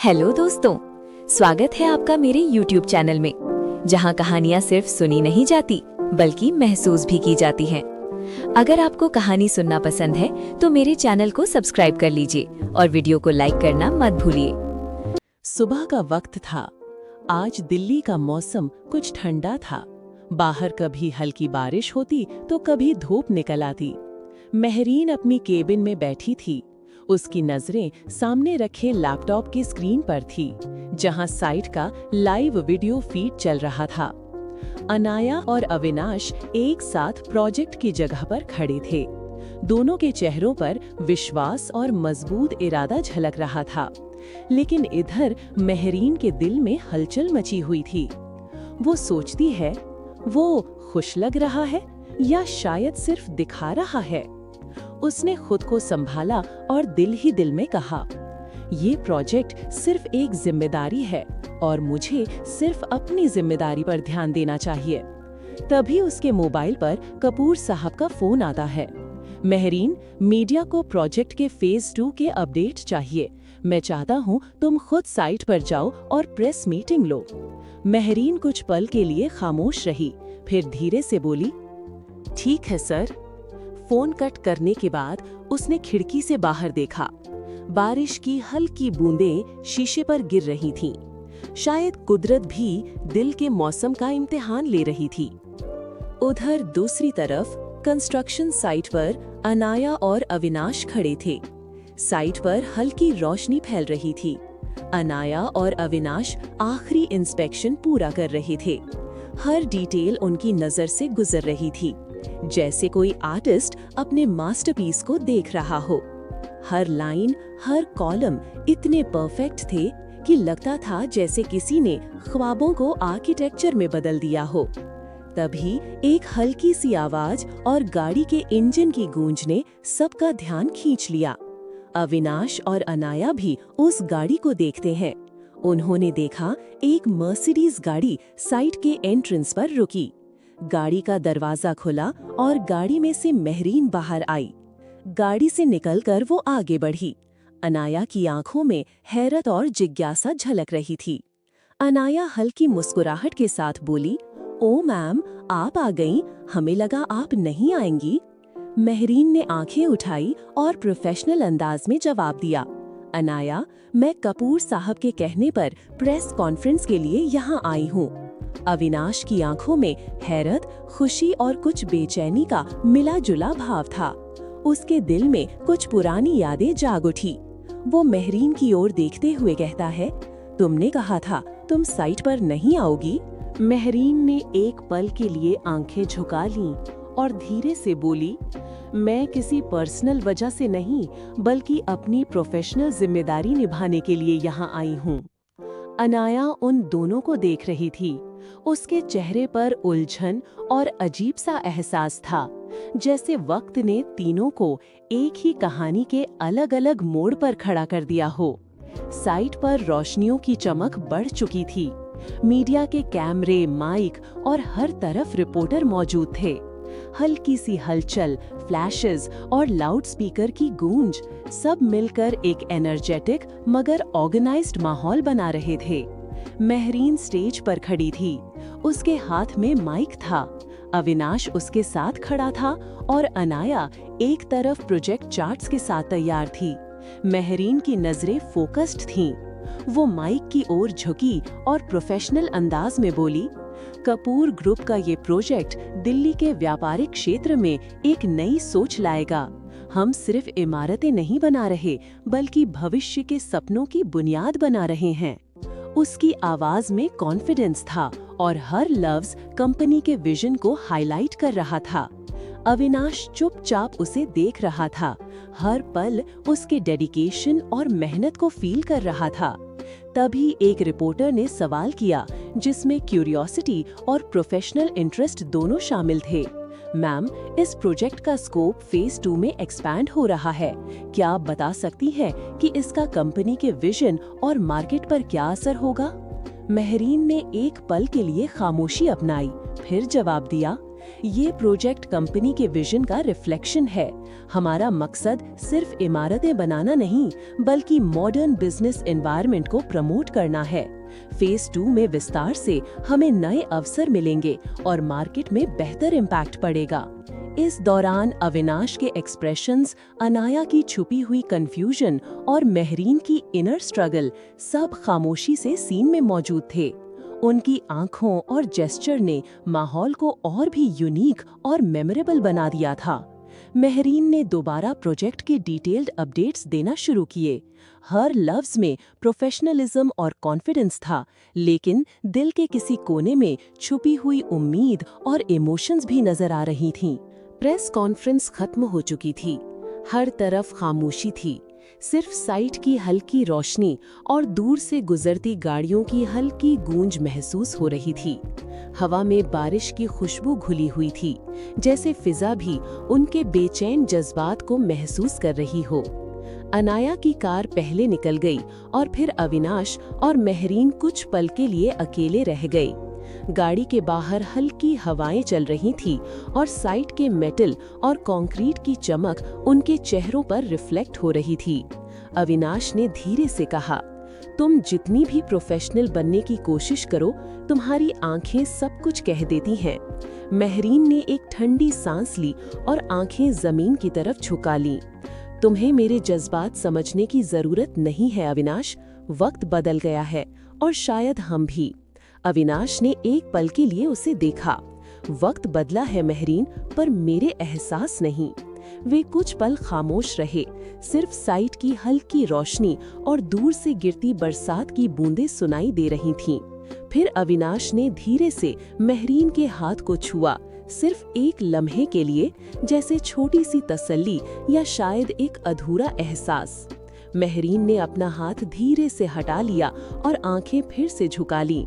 Hello दोस्तों, स्वागत है आपका मेरे YouTube चैनल में, जहां कहानियां सिर्फ सुनी नहीं जाती बल्कि महसूस भी की जाती हैं। अगर आपको कहानी सुनना पसंद है तो मेरे चैनल को सब्सक्राइब कर लीजिए और वीडियो को लाइक करना मत भूलिए। सुबह का वक्त था। आज दिल्ली का मौसम कुछ ठंडा था। बाहर कभी हल्की बारिश होती तो कभी धूप निकल आती। मेहरीन अपनी केबिन में बैठी थी। उसकी नजरें सामने रखे लैपटॉप की स्क्रीन पर थी, जहां साइट का लाइव वीडियो फीड चल रहा था। अनाया और अविनाश एक साथ प्रोजेक्ट की जगह पर खड़े थे। दोनों के चेहरों पर विश्वास और मजबूत इरादा झलक रहा था, लेकिन इधर मेहरीन के दिल में हलचल मची हुई थी। वो सोचती है, वो खुश लग रहा है या शायद सिर्फ दिखा रहा है। उसने खुद को संभाला और दिल ही दिल में कहा, ये प्रोजेक्ट सिर्फ एक जिम्मेदारी है और मुझे सिर्फ अपनी जिम्मेदारी पर ध्यान देना चाहिए। तभी उसके मोबाइल पर कपूर साहब का फोन आता है। मेहरीन, मीडिया को प्रोजेक्ट के फेज 2 के अपडेट चाहिए। मैं चाहता हूँ तुम खुद साइट पर जाओ और प्रेस मीटिंग लो। मेहरीन कुछ पल के लिए खामोश रही, फिर धीरे से बोली, ठीक है सर। फोन कट करने के बाद उसने खिड़की से बाहर देखा। बारिश की हल्की बूंदें शीशे पर गिर रही थीं। शायद कुदरत भी दिल के मौसम का इम्तिहान ले रही थी। उधर दूसरी तरफ कंस्ट्रक्शन साइट पर अनाया और अविनाश खड़े थे। साइट पर हल्की रोशनी फैल रही थी। अनाया और अविनाश आखिरी इंस्पेक्शन पूरा कर रहे थे। हर डिटेल उनकी नजर से गुजर रही थी, जैसे कोई आर्टिस्ट अपने मास्टरपीस को देख रहा हो। हर लाइन, हर कॉलम इतने परफेक्ट थे कि लगता था जैसे किसी ने ख्वाबों को आर्किटेक्चर में बदल दिया हो। तभी एक हल्की सी आवाज और गाड़ी के इंजन की गूंज ने सबका ध्यान खींच लिया। अविनाश और अनाया भी उस गाड़ी को देखते हैं। उन्होंने देखा एक मर्सिडीज गाड़ी साइट के एंट्रेंस पर रुकी। गाड़ी का दरवाजा खुला और गाड़ी में से मेहरीन बाहर आई। गाड़ी से निकलकर वो आगे बढ़ी। अनाया की आंखों में हैरत और जिज्ञासा झलक रही थी। अनाया हल्की मुस्कुराहट के साथ बोली, ओ मैम, आप आ गईं, हमें लगा आप नहीं आएंगी। मेहरीन ने आंखें उठाई और प्रोफेशनल अंदाज में जवाब दिया, अनाया, मैं कपूर साहब के कहने पर प्रेस कॉन्फ्रेंस के लिए यहाँ आई हूँ। अविनाश की आंखों में हैरत, खुशी और कुछ बेचैनी का मिला जुला भाव था। उसके दिल में कुछ पुरानी यादें जाग उठी। वो मेहरीन की ओर देखते हुए कहता है, तुमने कहा था तुम साइट पर नहीं आओगी। मेहरीन ने एक पल के लिए आंखें झुका लीं और धीरे से बोली, मैं किसी पर्सनल वजह से नहीं बल्कि अपनी प्रोफेशनल जिम्मेदारी निभाने के लिए यहाँ आई हूँ। अनाया उन दोनों को देख रही थी। उसके चेहरे पर उलझन और अजीब सा एहसास था, जैसे वक्त ने तीनों को एक ही कहानी के अलग-अलग मोड़ पर खड़ा कर दिया हो। साइट पर रोशनियों की चमक बढ़ चुकी थी। मीडिया के कैमरे, माइक और हर तरफ रिपोर्टर मौजूद थे। हल्की सी हलचल, फ्लैशेस और लाउडस्पीकर की गूंज सब मिलकर एक एनर्जेटिक मगर ऑर्गेनाइज्ड माहौल बना रहे थे। मेहरीन स्टेज पर खड़ी थी। उसके हाथ में माइक था। अविनाश उसके साथ खड़ा था और अनाया एक तरफ प्रोजेक्ट चार्ट्स के साथ तैयार थी। मेहरीन की नजरें फोकस्ड थीं। वो माइक की ओर झुकी और प्रोफेशनल अंदाज में बोली, कपूर ग्रुप का ये प्रोजेक्ट दिल्ली के व्यापारिक क्षेत्र में एक नई सोच लाएगा। हम सिर्फ इमारतें नहीं बना रहे बल्कि भविष्य के सपनों की बुनियाद बना रहे हैं। उसकी आवाज में कॉन्फिडेंस था और हर लफ्ज कंपनी के विजन को हाईलाइट कर रहा था। अविनाश चुपचाप उसे देख रहा था, हर पल उसके डेडिकेशन और मेहनत को फील कर रहा था। तभी एक रिपोर्टर ने सवाल किया, जिसमें क्यूरियोसिटी और प्रोफेशनल इंटरेस्ट दोनों शामिल थे। मैम, इस प्रोजेक्ट का स्कोप फेज 2 में एक्सपैंड हो रहा है। क्या आप बता सकती हैं कि इसका कंपनी के विजन और मार्केट पर क्या असर होगा? मेहरीन ने एक पल के लिए खामोशी अपनाई, फिर जवाब दिया, ये प्रोजेक्ट कंपनी के विजन का रिफ्लेक्शन है। हमारा मकसद सिर्फ इमारतें बनाना नहीं, बल्कि मॉडर्न बिजनेस एनवायरनमेंट को प्रमोट करना है। फेज 2 में विस्तार से हमें नए अवसर मिलेंगे और मार्केट में बेहतर इम्पैक्ट पड़ेगा। इस दौरान अविनाश के एक्सप्रेशंस, अनाया की छुपी हुई कंफ्यूजन और महरीन की इनर स्ट्रगल सब खामोशी से सीन में मौजूद थे। उनकी आंखों और जेस्चर ने माहौल को और भी यूनिक और मेमोरेबल बना दिया था। महरीन ने दोबारा प्रोजेक्ट के डिटेल्ड अपडेट्स देना शुरू किए। हर लफ्ज में प्रोफेशनलिज्म और कॉन्फिडेंस था, लेकिन दिल के किसी कोने में छुपी हुई उम्मीद और इमोशंस भी नजर आ रही थीं। प्रेस कॉन्फ्रेंस खत्म हो चुकी थी। हर तरफ खामोशी थी। सिर्फ साइट की हल्की रोशनी और दूर से गुजरती गाड़ियों की हल्की गूंज महसूस हो रही थी। हवा में बारिश की खुशबू घुली हुई थी, जैसे फिजा भी उनके बेचैन जज्बात को महसूस कर रही हो। अनाया की कार पहले निकल गई और फिर अविनाश और महरीन कुछ पल के लिए अकेले रह गए। गाड़ी के बाहर हल्की हवाएं चल रही थी और साइट के मेटल और कंक्रीट की चमक उनके चेहरों पर रिफ्लेक्ट हो रही थी। अविनाश ने धीरे से कहा, तुम जितनी भी प्रोफेशनल बनने की कोशिश करो, तुम्हारी आंखें सब कुछ कह देती हैं। महरीन ने एक ठंडी सांस ली और आंखें जमीन की तरफ झुका लीं। तुम्हें मेरे जज्बात समझने की जरूरत नहीं है अविनाश, वक्त बदल गया है और शायद हम भी। अविनाश ने एक पल के लिए उसे देखा। वक्त बदला है महरीन, पर मेरे एहसास नहीं। वे कुछ पल खामोश रहे। सिर्फ साइट की हल्की रोशनी और दूर से गिरती बरसात की बूंदें सुनाई दे रही थीं। फिर अविनाश ने धीरे से महरीन के हाथ को छुआ, सिर्फ एक लम्हे के लिए, जैसे छोटी सी तसल्ली या शायद एक अधूरा एहसास। महरीन ने अपना हाथ धीरे से हटा लिया और आंखें फिर से झुका लीं।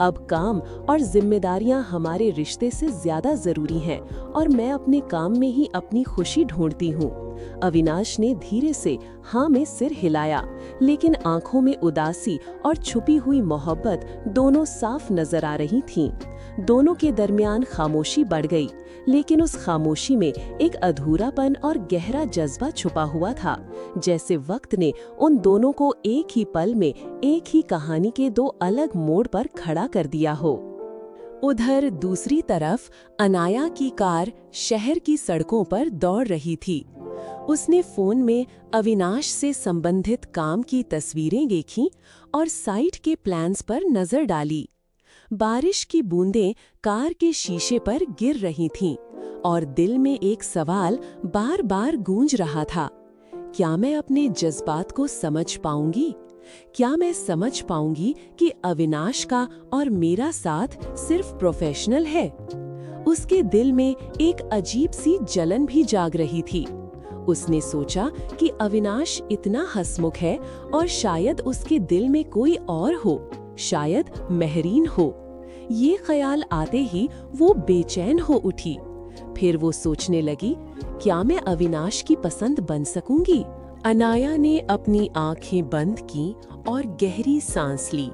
अब काम और जिम्मेदारियां हमारे रिश्ते से ज्यादा जरूरी हैं और मैं अपने काम में ही अपनी खुशी ढूंढती हूँ। अविनाश ने धीरे से हाँ में सिर हिलाया, लेकिन आंखों में उदासी और छुपी हुई मोहब्बत दोनों साफ नजर आ रही थीं। दोनों के दरमियान खामोशी बढ़ गई, लेकिन उस खामोशी में एक अधूरापन और गहरा जज्बा छुपा हुआ था, जैसे वक्त ने उन दोनों को एक ही पल में एक ही कहानी के दो अलग मोड़ पर खड़ा कर दिया हो। उधर दूसरी तरफ अनाया की कार शहर की सड़कों पर दौड़ रही थी। उसने फोन में अविनाश से संबंधित काम की तस्वीरें देखीं और साइट के प्लान्स पर नजर डाली। बारिश की बूंदें कार के शीशे पर गिर रही थीं और दिल में एक सवाल बार बार गूंज रहा था, क्या मैं अपने जज्बात को समझ पाऊंगी? क्या मैं समझ पाऊंगी कि अविनाश का और मेरा साथ सिर्फ प्रोफेशनल है? उसके दिल में एक अजीब सी जलन भी जाग रही थी। उसने सोचा कि अविनाश इतना हंसमुख है और शायद उसके दिल में कोई और हो, शायद महरीन हो। ये ख्याल आते ही वो बेचैन हो उठी। फिर वो सोचने लगी, क्या मैं अविनाश की पसंद बन सकूंगी? अनाया ने अपनी आंखें बंद की और गहरी सांस ली।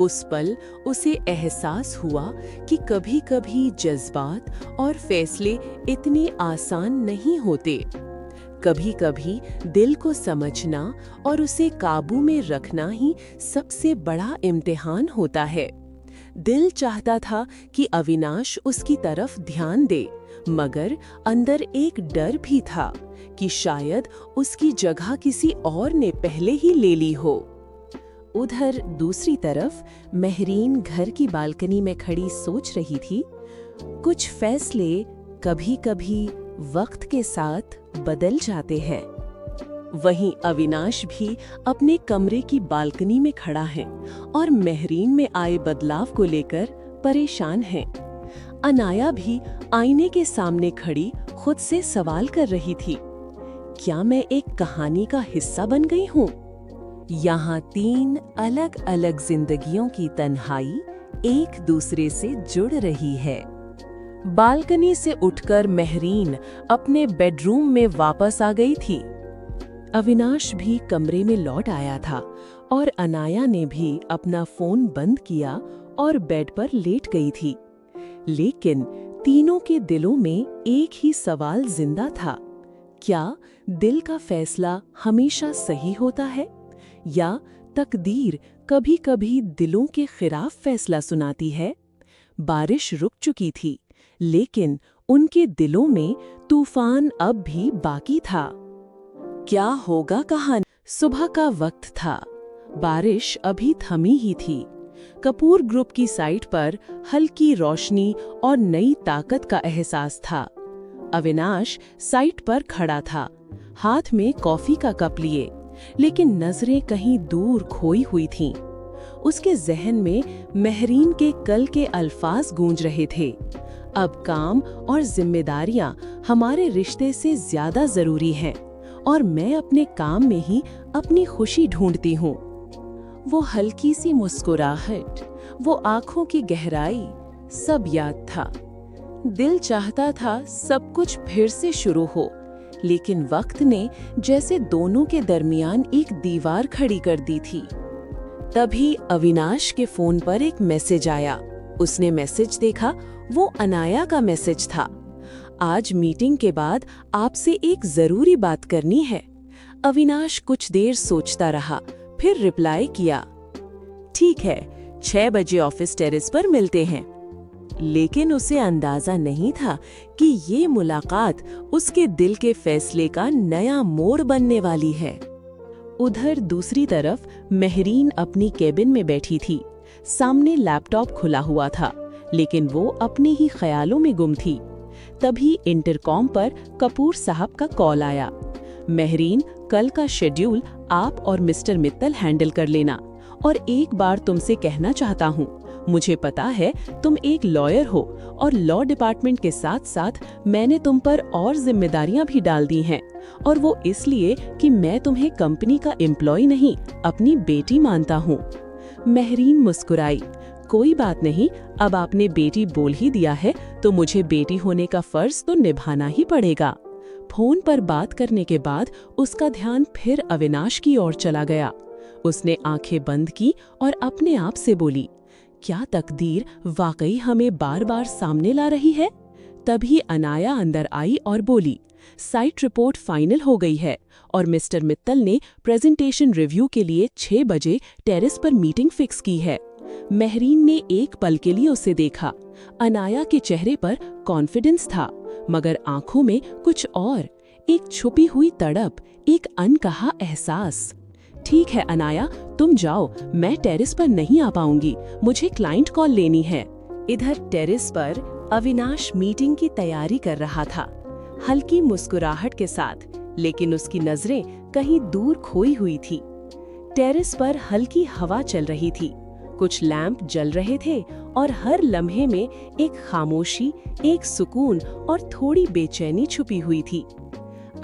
उस पल उसे एहसास हुआ कि कभी-कभी जज्बात और फैसले इतने आसान नहीं होते। कभी-कभी दिल को समझना और उसे काबू में रखना ही सबसे बड़ा इम्तिहान होता है। दिल चाहता था कि अविनाश उसकी तरफ ध्यान दे, मगर अंदर एक डर भी था कि शायद उसकी जगह किसी और ने पहले ही ले ली हो। उधर दूसरी तरफ महरीन घर की बालकनी में खड़ी सोच रही थी। कुछ फैसले कभी-कभी वक्त के साथ बदल जाते हैं। वहीं अविनाश भी अपने कमरे की बालकनी में खड़ा है और महरीन में आए बदलाव को लेकर परेशान है। अनाया भी आईने के सामने खड़ी खुद से सवाल कर रही थी, क्या मैं एक कहानी का हिस्सा बन गई हूँ? यहाँ 3 अलग-अलग जिंदगियों की तन्हाई एक दूसरे से जुड़ रही है। बालकनी से उठकर महरीन अपने बेडरूम में वापस आ गई थी। अविनाश भी कमरे में लौट आया था और अनाया ने भी अपना फोन बंद किया और बेड पर लेट गई थी। लेकिन तीनों के दिलों में एक ही सवाल जिंदा था, क्या दिल का फैसला हमेशा सही होता है या तकदीर कभी-कभी दिलों के खिलाफ फैसला सुनाती है? बारिश रुक चुकी थी, लेकिन उनके दिलों में तूफान अब भी बाकी था। क्या होगा कहानी? सुबह का वक्त था। बारिश अभी थमी ही थी। कपूर ग्रुप की साइट पर हल्की रोशनी और नई ताकत का एहसास था। अविनाश साइट पर खड़ा था, हाथ में कॉफी का कप लिए, लेकिन नजरें कहीं दूर खोई हुई थीं। उसके जहन में महरीन के कल के अल्फाज गूंज रहे थे, अब काम और जिम्मेदारियां हमारे रिश्ते से ज्यादा जरूरी हैं और मैं अपने काम में ही अपनी खुशी ढूंढती हूँ। वो हल्की सी मुस्कुराहट, वो आंखों की गहराई, सब याद था। दिल चाहता था सब कुछ फिर से शुरू हो, लेकिन वक्त ने जैसे दोनों के दरमियान एक दीवार खड़ी कर दी थी। तभी अविनाश के फोन पर एक मैसेज आया। उसने मैसेज देखा, वो अनाया का मैसेज था। आज मीटिंग के बाद आपसे एक जरूरी बात करनी है। अविनाश कुछ देर सोचता रहा, फिर रिप्लाई किया, ठीक है, 6 बजे ऑफिस टेरेस पर मिलते हैं। लेकिन उसे अंदाजा नहीं था कि ये मुलाकात उसके दिल के फैसले का नया मोड़ बनने वाली है। उधर दूसरी तरफ महरीन अपनी केबिन में बैठी थी। सामने लैपटॉप खुला हुआ था, लेकिन वो अपने ही ख्यालों में गुम थी। तभी इंटरकॉम पर कपूर साहब का कॉल आया। महरीन, कल का शेड्यूल आप और मिस्टर मित्तल हैंडल कर लेना, और एक बार तुमसे कहना चाहता हूँ, मुझे पता है तुम एक लॉयर हो और लॉ डिपार्टमेंट के साथ साथ मैंने तुम पर और जिम्मेदारियां भी डाल दी हैं, और वो इसलिए कि मैं तुम्हें कंपनी का एम्प्लॉय नहीं, अपनी बेटी मानता हूँ। महरीन मुस्कुराई, कोई बात नहीं, अब आपने बेटी बोल ही दिया है तो मुझे बेटी होने का फर्ज तो निभाना ही पड़ेगा। फोन पर बात करने के बाद उसका ध्यान फिर अविनाश की ओर चला गया। उसने आंखें बंद की और अपने आप से बोली, क्या तकदीर वाकई हमें बार बार सामने ला रही है? तभी अनाया अंदर आई और बोली, साइट रिपोर्ट फाइनल हो गई है और मिस्टर मित्तल ने प्रेजेंटेशन रिव्यू के लिए 6 बजे टेरेस पर मीटिंग फिक्स की है। महरीन ने एक पल के लिए उसे देखा। अनाया के चेहरे पर कॉन्फिडेंस था, मगर आंखों में कुछ और, एक छुपी हुई तड़प, एक अनकहा एहसास। ठीक है अनाया, तुम जाओ, मैं टेरेस पर नहीं आ पाऊंगी, मुझे क्लाइंट कॉल लेनी है। इधर टेरेस पर अविनाश मीटिंग की तैयारी कर रहा था, हल्की मुस्कुराहट के साथ, लेकिन उसकी नजरें कहीं दूर खोई हुई थी। टेरेस पर हल्की हवा चल रही थी, कुछ लैंप जल रहे थे और हर लम्हे में एक खामोशी, एक सुकून और थोड़ी बेचैनी छुपी हुई थी।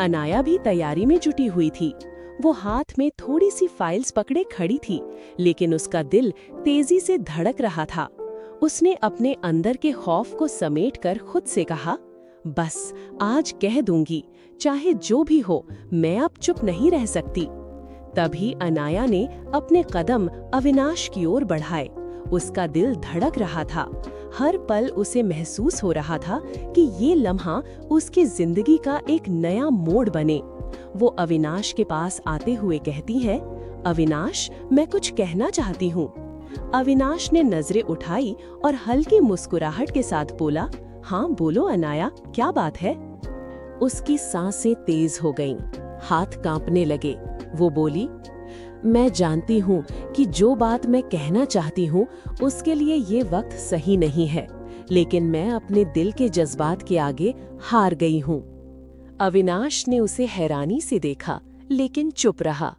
अनाया भी तैयारी में जुटी हुई थी। वो हाथ में थोड़ी सी फाइल्स पकड़े खड़ी थी, लेकिन उसका दिल तेजी से धड़क रहा था। उसने अपने अंदर के खौफ को समेटकर खुद से कहा, बस आज कह दूंगी, चाहे जो भी हो, मैं अब चुप नहीं रह सकती। तभी अनाया ने अपने कदम अविनाश की ओर बढ़ाए। उसका दिल धड़क रहा था, हर पल उसे महसूस हो रहा था कि ये लम्हा उसकी जिंदगी का एक नया मोड़ बने। वो अविनाश के पास आते हुए कहती है, अविनाश, मैं कुछ कहना चाहती हूँ। अविनाश ने नजरें उठाई और हल्की मुस्कुराहट के साथ बोला, हाँ बोलो अनाया, क्या बात है? उसकी सांसें तेज हो गईं, हाथ कांपने लगे। वो बोली, मैं जानती हूँ कि जो बात मैं कहना चाहती हूँ उसके लिए ये वक्त सही नहीं है, लेकिन मैं अपने दिल के जज्बात के आगे हार गई हूँ। अविनाश ने उसे हैरानी से देखा, लेकिन चुप रहा।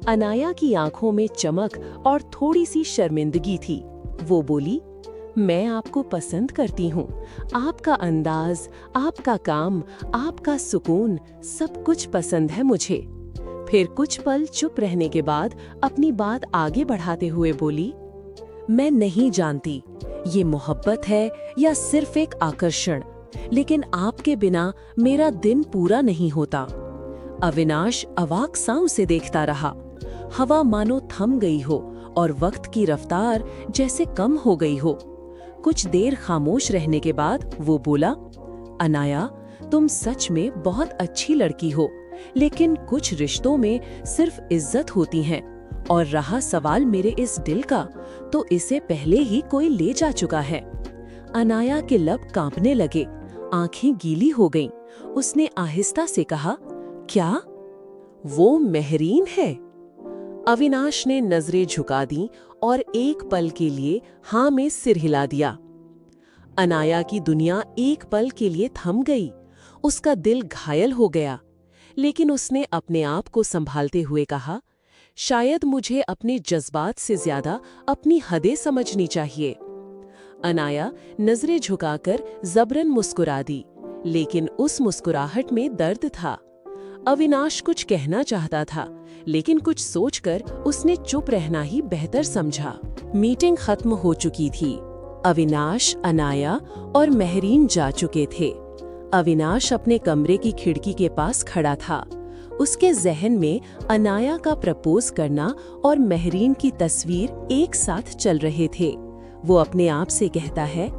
अनाया की आंखों में चमक और थोड़ी सी शर्मिंदगी थी। वो बोली, मैं आपको पसंद करती हूँ, आपका अंदाज, आपका काम, आपका सुकून, सब कुछ पसंद है मुझे। फिर कुछ पल चुप रहने के बाद अपनी बात आगे बढ़ाते हुए बोली, मैं नहीं जानती ये मोहब्बत है या सिर्फ एक आकर्षण, लेकिन आपके बिना मेरा दिन पूरा नहीं होता। अविनाश अवाक सा उसे देखता रहा। हवा मानो थम गई हो और वक्त की रफ्तार जैसे कम हो गई हो। कुछ देर खामोश रहने के बाद वो बोला, अनाया, तुम सच में बहुत अच्छी लड़की हो, लेकिन कुछ रिश्तों में सिर्फ इज्जत होती है, और रहा सवाल मेरे इस दिल का, तो इसे पहले ही कोई ले जा चुका है। अनाया के लब कांपने लगे, आंखें गीली हो गईं। उसने आहिस्ता से कहा, क्या वो मेहरीन है? अविनाश ने नजरें झुका दी और एक पल के लिए हाँ में सिर हिला दिया। अनाया की दुनिया एक पल के लिए थम गई। उसका दिल घायल हो गया, लेकिन उसने अपने आप को संभालते हुए कहा, शायद मुझे अपने जज्बात से ज्यादा अपनी हदें समझनी चाहिए। अनाया नजरें झुकाकर जबरन मुस्कुरा दी, लेकिन उस मुस्कुराहट में दर्द था। अविनाश कुछ कहना चाहता था, लेकिन कुछ सोचकर उसने चुप रहना ही बेहतर समझा। मीटिंग खत्म हो चुकी थी। अविनाश, अनाया और मेहरीन जा चुके थे। अविनाश अपने कमरे की खिड़की के पास खड़ा था। उसके जहन में अनाया का प्रपोज करना और मेहरीन की तस्वीर एक साथ चल रहे थे। वो अपने आप से कहता है,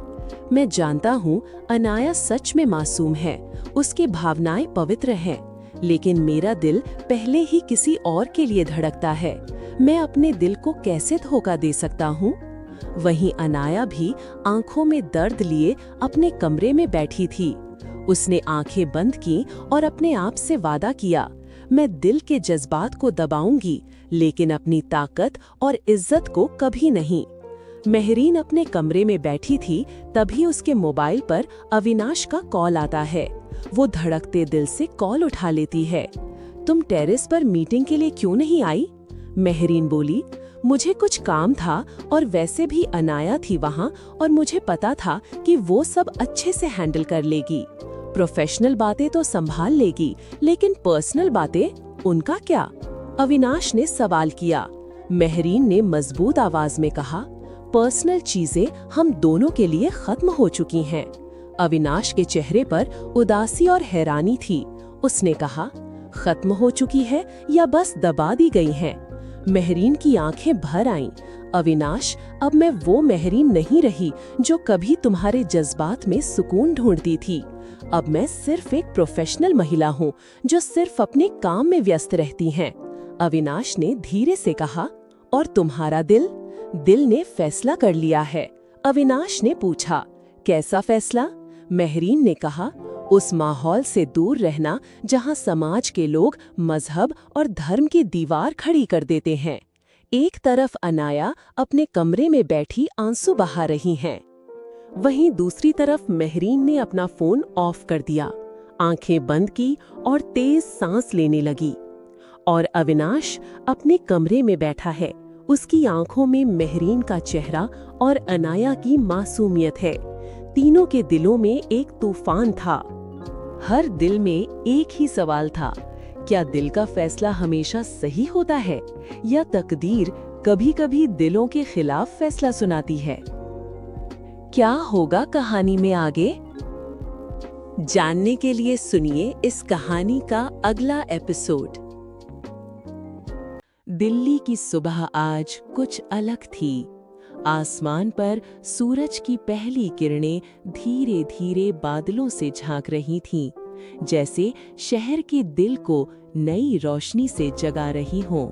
मैं जानता हूँ अनाया सच में मासूम है, उसकी भावनाएं पवित्र हैं, लेकिन मेरा दिल पहले ही किसी और के लिए धड़कता है। मैं अपने दिल को कैसे धोखा दे सकता हूँ? वहीं अनाया भी आंखों में दर्द लिए अपने कमरे में बैठी थी। उसने आंखें बंद की और अपने आप से वादा किया, मैं दिल के जज्बात को दबाऊंगी, लेकिन अपनी ताकत और इज्जत को कभी नहीं। मेहरीन अपने कमरे में बैठी थी, तभी उसके मोबाइल पर अविनाश का कॉल आता है। वो धड़कते दिल से कॉल उठा लेती है। तुम टेरेस पर मीटिंग के लिए क्यों नहीं आई? मेहरीन बोली, मुझे कुछ काम था और वैसे भी अनाया थी वहाँ, और मुझे पता था कि वो सब अच्छे से हैंडल कर लेगी। प्रोफेशनल बातें तो संभाल लेगी, लेकिन पर्सनल बातें, उनका क्या? अविनाश ने सवाल किया। मेहरीन ने मजबूत आवाज में कहा, पर्सनल चीजें हम दोनों के लिए खत्म हो चुकी हैं। अविनाश के चेहरे पर उदासी और हैरानी थी। उसने कहा, खत्म हो चुकी है या बस दबा दी गई हैं? मेहरीन की आंखें भर आईं। अविनाश, अब मैं वो मेहरीन नहीं रही जो कभी तुम्हारे जज्बात में सुकून ढूंढती थी। अब मैं सिर्फ एक प्रोफेशनल महिला हूँ जो सिर्फ अपने काम में व्यस्त रहती हैं। अविनाश ने धीरे से कहा, और तुम्हारा दिल? दिल ने फैसला कर लिया है। अविनाश ने पूछा, कैसा फैसला? मेहरीन ने कहा, उस माहौल से दूर रहना जहां समाज के लोग मजहब और धर्म की दीवार खड़ी कर देते हैं। एक तरफ अनाया अपने कमरे में बैठी आंसू बहा रही हैं, वहीं दूसरी तरफ मेहरीन ने अपना फोन ऑफ कर दिया, आंखें बंद की और तेज सांस लेने लगी। और अविनाश अपने कमरे में बैठा है। उसकी आंखों में मेहरीन का चेहरा और अनाया की मासूमियत है। तीनों के दिलों में एक तूफान था। हर दिल में एक ही सवाल था, क्या दिल का फैसला हमेशा सही होता है, या तकदीर कभी-कभी दिलों के खिलाफ फैसला सुनाती है? क्या होगा कहानी में आगे? जानने के लिए सुनिए इस कहानी का अगला एपिसोड। दिल्ली की सुबह आज कुछ अलग थी। आसमान पर सूरज की पहली किरणें धीरे-धीरे बादलों से झांक रही थीं, जैसे शहर के दिल को नई रोशनी से जगा रही हों।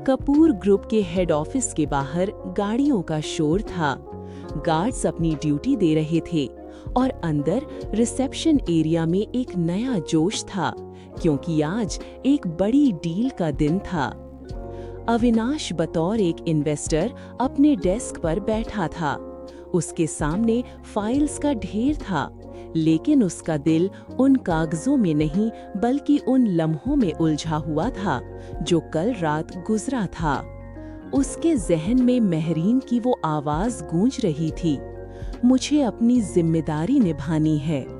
कपूर ग्रुप के हेड ऑफिस के बाहर गाड़ियों का शोर था। गार्ड्स अपनी ड्यूटी दे रहे थे और अंदर रिसेप्शन एरिया में एक नया जोश था, क्योंकि आज एक बड़ी डील का दिन था। अविनाश बतौर एक इन्वेस्टर अपने डेस्क पर बैठा था। उसके सामने फाइल्स का ढेर था, लेकिन उसका दिल उन कागजों में नहीं बल्कि उन लम्हों में उलझा हुआ था जो कल रात गुजरा था। उसके जहन में मेहरीन की वो आवाज गूंज रही थी, मुझे अपनी जिम्मेदारी निभानी है।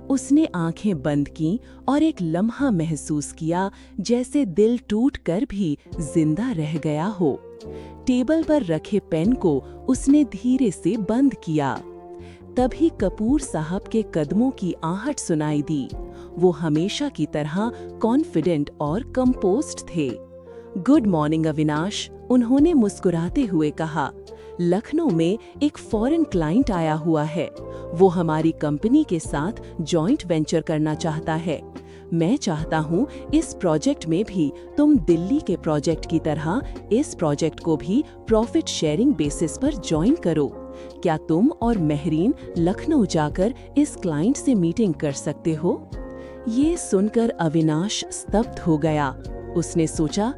उसने आंखें बंद की और एक लम्हा महसूस किया जैसे दिल टूटकर भी जिंदा रह गया हो। टेबल पर रखे पेन को उसने धीरे से बंद किया। तभी कपूर साहब के कदमों की आहट सुनाई दी। वो हमेशा की तरह कॉन्फिडेंट और कंपोज्ड थे। गुड मॉर्निंग अविनाश, उन्होंने मुस्कुराते हुए कहा। लखनऊ में एक फॉरेन क्लाइंट आया हुआ है। वो हमारी कंपनी के साथ जॉइंट वेंचर करना चाहता है। मैं चाहता हूँ इस प्रोजेक्ट में भी तुम दिल्ली के प्रोजेक्ट की तरह इस प्रोजेक्ट को भी प्रॉफिट शेयरिंग बेसिस पर ज्वाइन करो। क्या तुम और महरीन लखनऊ जाकर इस क्लाइंट से मीटिंग कर सकते हो? ये सुनकर अविनाश स्तब्ध हो गया। उसने सोचा,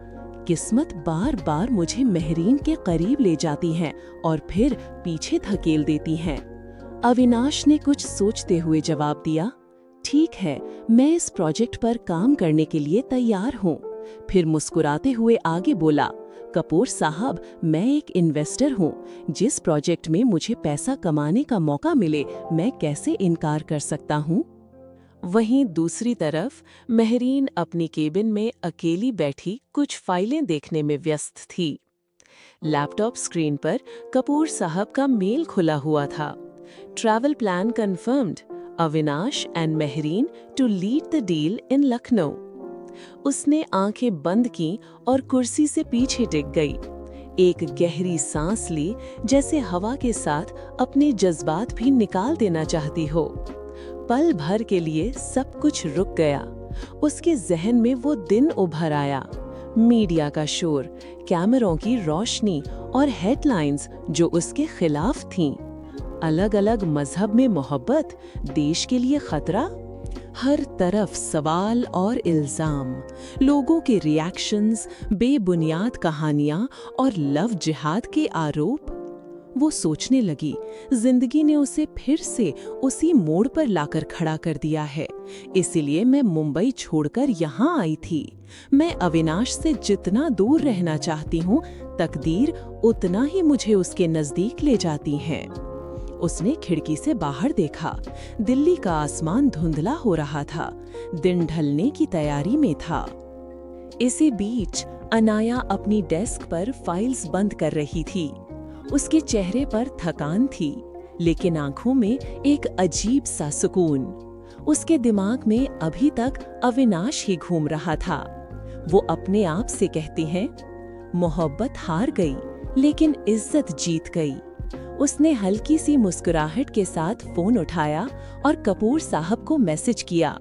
किस्मत बार बार मुझे महरीन के करीब ले जाती है और फिर पीछे धकेल देती है। अविनाश ने कुछ सोचते हुए जवाब दिया, ठीक है, मैं इस प्रोजेक्ट पर काम करने के लिए तैयार हूँ। फिर मुस्कुराते हुए आगे बोला, कपूर साहब, मैं एक इन्वेस्टर हूँ। जिस प्रोजेक्ट में मुझे पैसा कमाने का मौका मिले, मैं कैसे इनकार कर सकता हूँ? वहीं दूसरी तरफ महरीन अपनी केबिन में अकेली बैठी कुछ फाइलें देखने में व्यस्त थी। लैपटॉप स्क्रीन पर कपूर साहब का मेल खुला हुआ था। Travel plan confirmed, Avinash and Mehreen to lead the deal in Lucknow. उसने आंखें बंद की और कुर्सी से पीछे टिक गई। एक गहरी सांस ली, जैसे हवा के साथ अपने जज्बात भी निकाल देना चाहती हो। पल भर के लिए सब कुछ रुक गया। उसके जहन में वो दिन उभर आया, मीडिया का शोर, कैमरों की रोशनी और हेडलाइंस जो उसके खिलाफ थीं। अलग अलग मजहब में मोहब्बत, देश के लिए खतरा। हर तरफ सवाल और इल्जाम, लोगों के रिएक्शंस, बेबुनियाद कहानियां और लव जिहाद के आरोप। वो सोचने लगी, जिंदगी ने उसे फिर से उसी मोड़ पर लाकर खड़ा कर दिया है। इसीलिए मैं मुंबई छोड़कर यहाँ आई थी। मैं अविनाश से जितना दूर रहना चाहती हूँ, तकदीर उतना ही मुझे उसके नजदीक ले जाती है। उसने खिड़की से बाहर देखा। दिल्ली का आसमान धुंधला हो रहा था, दिन ढलने की तैयारी में था। इसी बीच अनाया अपनी डेस्क पर फाइल्स बंद कर रही थी। उसके चेहरे पर थकान थी, लेकिन आंखों में एक अजीब सा सुकून। उसके दिमाग में अभी तक अविनाश ही घूम रहा था। वो अपने आप से कहती हैं, मोहब्बत हार गई, लेकिन इज्जत जीत गई। उसने हल्की सी मुस्कुराहट के साथ फोन उठाया और कपूर साहब को मैसेज किया,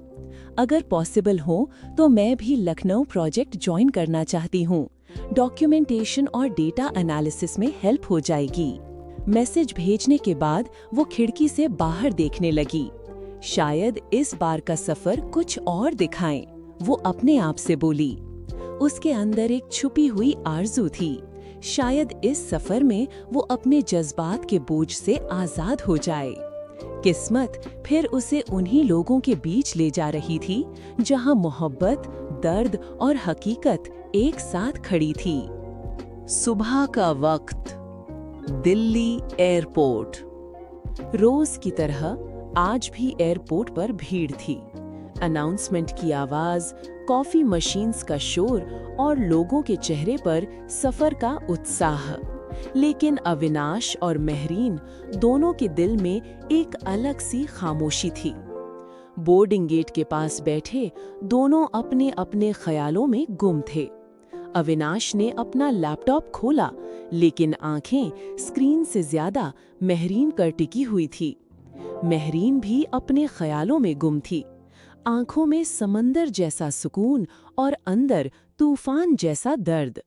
अगर पॉसिबल हो तो मैं भी लखनऊ प्रोजेक्ट ज्वाइन करना चाहती हूँ। डॉक्यूमेंटेशन और डेटा एनालिसिस में हेल्प हो जाएगी। मैसेज भेजने के बाद वो खिड़की से बाहर देखने लगी। शायद इस बार का सफर कुछ और दिखाएं, वो अपने आप से बोली। उसके अंदर एक छुपी हुई आरज़ू थी। शायद इस सफर में वो अपने जज्बात के बोझ से आजाद हो जाए। किस्मत फिर उसे उन्हीं लोगों के बीच ले जा रही थी, जहां मोहब्बत, दर्द और हकीकत एक साथ खड़ी थी। सुबह का वक्त, दिल्ली एयरपोर्ट। रोज की तरह आज भी एयरपोर्ट पर भीड़ थी। अनाउंसमेंट की आवाज, कॉफी मशीन्स का शोर और लोगों के चेहरे पर सफर का उत्साह। लेकिन अविनाश और महरीन दोनों के दिल में एक अलग सी खामोशी थी। बोर्डिंग गेट के पास बैठे दोनों अपने अपने ख्यालों में गुम थे। अविनाश ने अपना लैपटॉप खोला, लेकिन आंखें स्क्रीन से ज्यादा महरीन पर टिकी हुई थी। महरीन भी अपने ख्यालों में गुम थी, आंखों में समंदर जैसा सुकून और अंदर तूफान जैसा दर्द।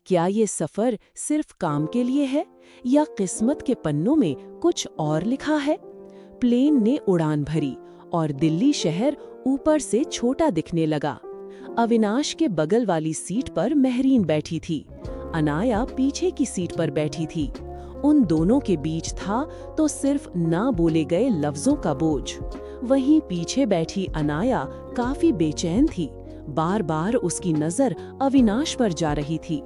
क्या ये सफर सिर्फ काम के लिए है या किस्मत के पन्नों में कुछ और लिखा है? प्लेन ने उड़ान भरी और दिल्ली शहर ऊपर से छोटा दिखने लगा। अविनाश के बगल वाली सीट पर महरीन बैठी थी, अनाया पीछे की सीट पर बैठी थी। उन दोनों के बीच था तो सिर्फ ना बोले गए लफ्जों का बोझ। वहीं पीछे बैठी अनाया काफी बेचैन थी। बार बार उसकी नजर अविनाश पर जा रही थी।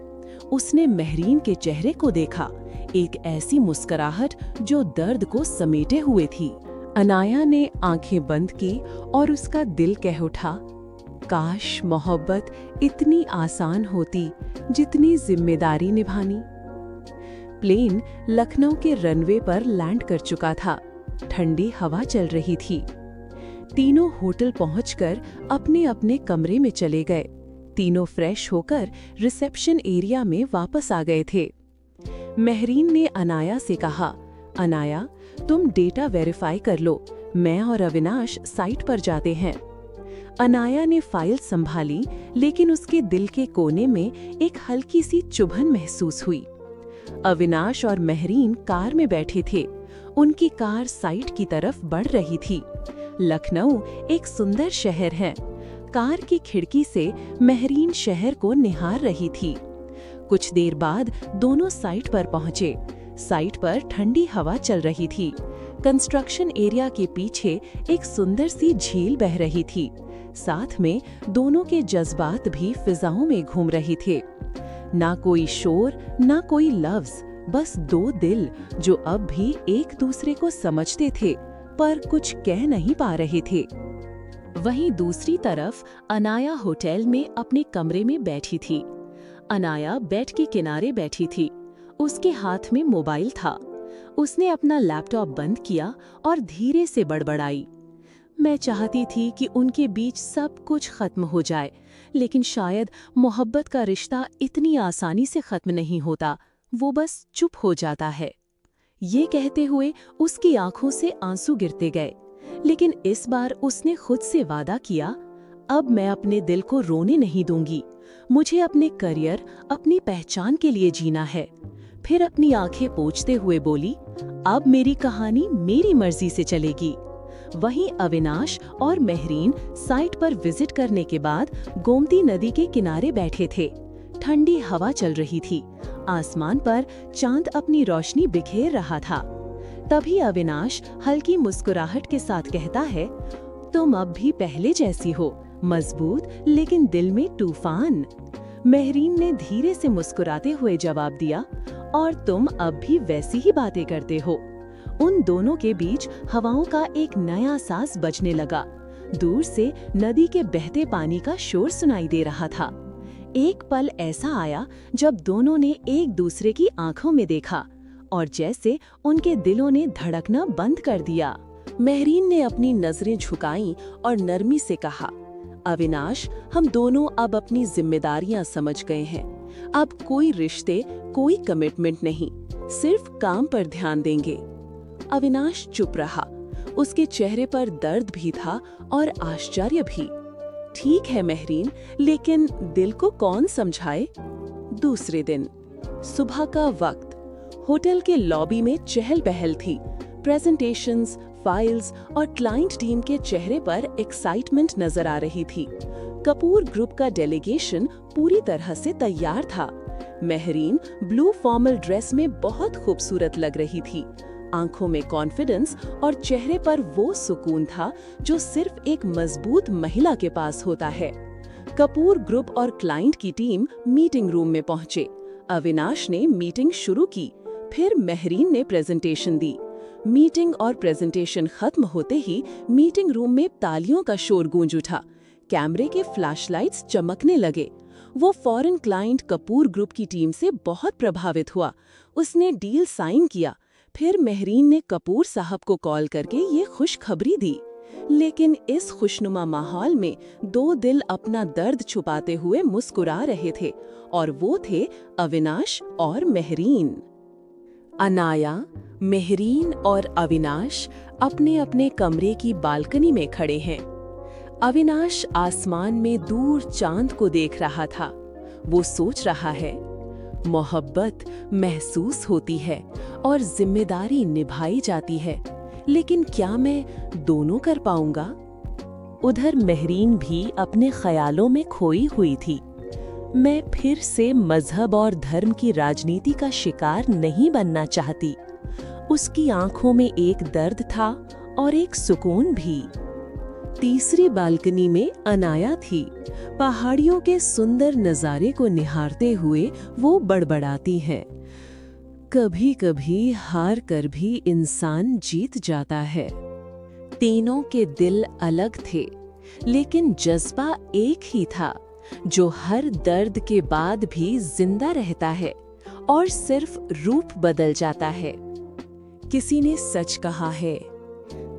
उसने महरीन के चेहरे को देखा, एक ऐसी मुस्कुराहट जो दर्द को समेटे हुए थी। अनाया ने आंखें बंद की और उसका दिल कह उठा, काश मोहब्बत इतनी आसान होती जितनी जिम्मेदारी निभानी। प्लेन लखनऊ के रनवे पर लैंड कर चुका था। ठंडी हवा चल रही थी। तीनों होटल पहुंचकर अपने अपने कमरे में चले गए। तीनों फ्रेश होकर रिसेप्शन एरिया में वापस आ गए थे। महरीन ने अनाया से कहा, अनाया, तुम डेटा वेरीफाई कर लो, मैं और अविनाश साइट पर जाते हैं। अनाया ने फाइल संभाली, लेकिन उसके दिल के कोने में एक हल्की सी चुभन महसूस हुई। अविनाश और महरीन कार में बैठे थे। उनकी कार साइट की तरफ बढ़ रही थी। लखनऊ एक सुंदर शहर है। कार की खिड़की से महरीन शहर को निहार रही थी। कुछ देर बाद दोनों साइट पर पहुंचे। साइट पर ठंडी हवा चल रही थी। कंस्ट्रक्शन एरिया के पीछे एक सुंदर सी झील बह रही थी। साथ में दोनों के जज्बात भी फिजाओं में घूम रहे थे। ना कोई शोर, ना कोई लफ्ज, बस दो दिल जो अब भी एक दूसरे को समझते थे पर कुछ कह नहीं पा रहे थे। वहीं दूसरी तरफ अनाया होटल में अपने कमरे में बैठी थी। अनाया बेड के किनारे बैठी थी। उसके हाथ में मोबाइल था। उसने अपना लैपटॉप बंद किया और धीरे से बड़बड़ाई, मैं चाहती थी कि उनके बीच सब कुछ खत्म हो जाए, लेकिन शायद मोहब्बत का रिश्ता इतनी आसानी से खत्म नहीं होता, वो बस चुप हो जाता है। ये कहते हुए उसकी आंखों से आंसू गिरते गए, लेकिन इस बार उसने खुद से वादा किया, अब मैं अपने दिल को रोने नहीं दूंगी। मुझे अपने करियर, अपनी पहचान के लिए जीना है। फिर अपनी आंखें पोंछते हुए बोली, अब मेरी कहानी मेरी मर्जी से चलेगी। वहीं अविनाश और महरीन साइट पर विजिट करने के बाद गोमती नदी के किनारे बैठे थे। ठंडी हवा चल रही थी। आसमान पर चांद अपनी रोशनी बिखेर रहा था। तभी अविनाश हल्की मुस्कुराहट के साथ कहता है, तुम अब भी पहले जैसी हो, मजबूत लेकिन दिल में तूफान। महरीन ने धीरे से मुस्कुराते हुए जवाब दिया, और तुम अब भी वैसी ही बातें करते हो। उन दोनों के बीच हवाओं का एक नया साज बजने लगा। दूर से नदी के बहते पानी का शोर सुनाई दे रहा था। एक पल ऐसा आया जब दोनों ने एक दूसरे की आंखों में देखा और जैसे उनके दिलों ने धड़कना बंद कर दिया। महरीन ने अपनी नजरें झुकाईं और नरमी से कहा, अविनाश, हम दोनों अब अपनी जिम्मेदारियां समझ गए हैं। अब कोई रिश्ते, कोई कमिटमेंट नहीं, सिर्फ काम पर ध्यान देंगे। अविनाश चुप रहा। उसके चेहरे पर दर्द भी था और आश्चर्य भी। ठीक है महरीन, लेकिन दिल को कौन समझाए? दूसरे दिन सुबह का वक्त, होटल के लॉबी में चहल पहल थी। प्रेजेंटेशंस, फाइल्स और क्लाइंट टीम के चेहरे पर एक्साइटमेंट नजर आ रही थी। कपूर ग्रुप का डेलीगेशन पूरी तरह से तैयार था। महरीन ब्लू फॉर्मल ड्रेस में बहुत खूबसूरत लग रही थी। आंखों में कॉन्फिडेंस और चेहरे पर वो सुकून था जो सिर्फ एक मजबूत महिला के पास होता है। कपूर ग्रुप और क्लाइंट की टीम मीटिंग रूम में पहुंचे। अविनाश ने मीटिंग शुरू की, फिर महरीन ने प्रेजेंटेशन दी। मीटिंग और प्रेजेंटेशन खत्म होते ही मीटिंग रूम में तालियों का शोर गूंज उठा। कैमरे के फ्लैशलाइट्स चमकने लगे। वो फॉरेन क्लाइंट कपूर ग्रुप की टीम से बहुत प्रभावित हुआ। उसने डील साइन किया। फिर महरीन ने कपूर साहब को कॉल करके ये खुशखबरी दी। लेकिन इस खुशनुमा माहौल में दो दिल अपना दर्द छुपाते हुए मुस्कुरा रहे थे, और वो थे अविनाश और महरीन। अनाया, महरीन और अविनाश अपने अपने कमरे की बालकनी में खड़े हैं। अविनाश आसमान में दूर चांद को देख रहा था। वो सोच रहा है, मोहब्बत महसूस होती है और जिम्मेदारी निभाई जाती है, लेकिन क्या मैं दोनों कर पाऊंगा? उधर महरीन भी अपने ख्यालों में खोई हुई थी। मैं फिर से मजहब और धर्म की राजनीति का शिकार नहीं बनना चाहती। उसकी आंखों में एक दर्द था और एक सुकून भी। तीसरी बालकनी में अनाया थी। पहाड़ियों के सुंदर नज़ारे को निहारते हुए वो बड़बड़ाती है, कभी कभी हार कर भी इंसान जीत जाता है। तीनों के दिल अलग थे, लेकिन जज्बा एक ही था, जो हर दर्द के बाद भी जिंदा रहता है और सिर्फ रूप बदल जाता है। किसी ने सच कहा है,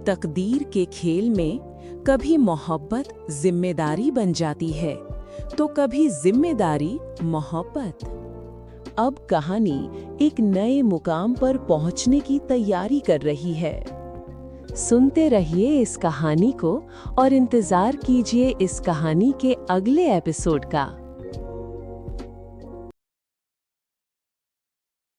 तकदीर के खेल में कभी मोहब्बत जिम्मेदारी बन जाती है, तो कभी जिम्मेदारी मोहब्बत। अब कहानी एक नए मुकाम पर पहुंचने की तैयारी कर रही है। सुनते रहिए इस कहानी को और इंतजार कीजिए इस कहानी के अगले एपिसोड का।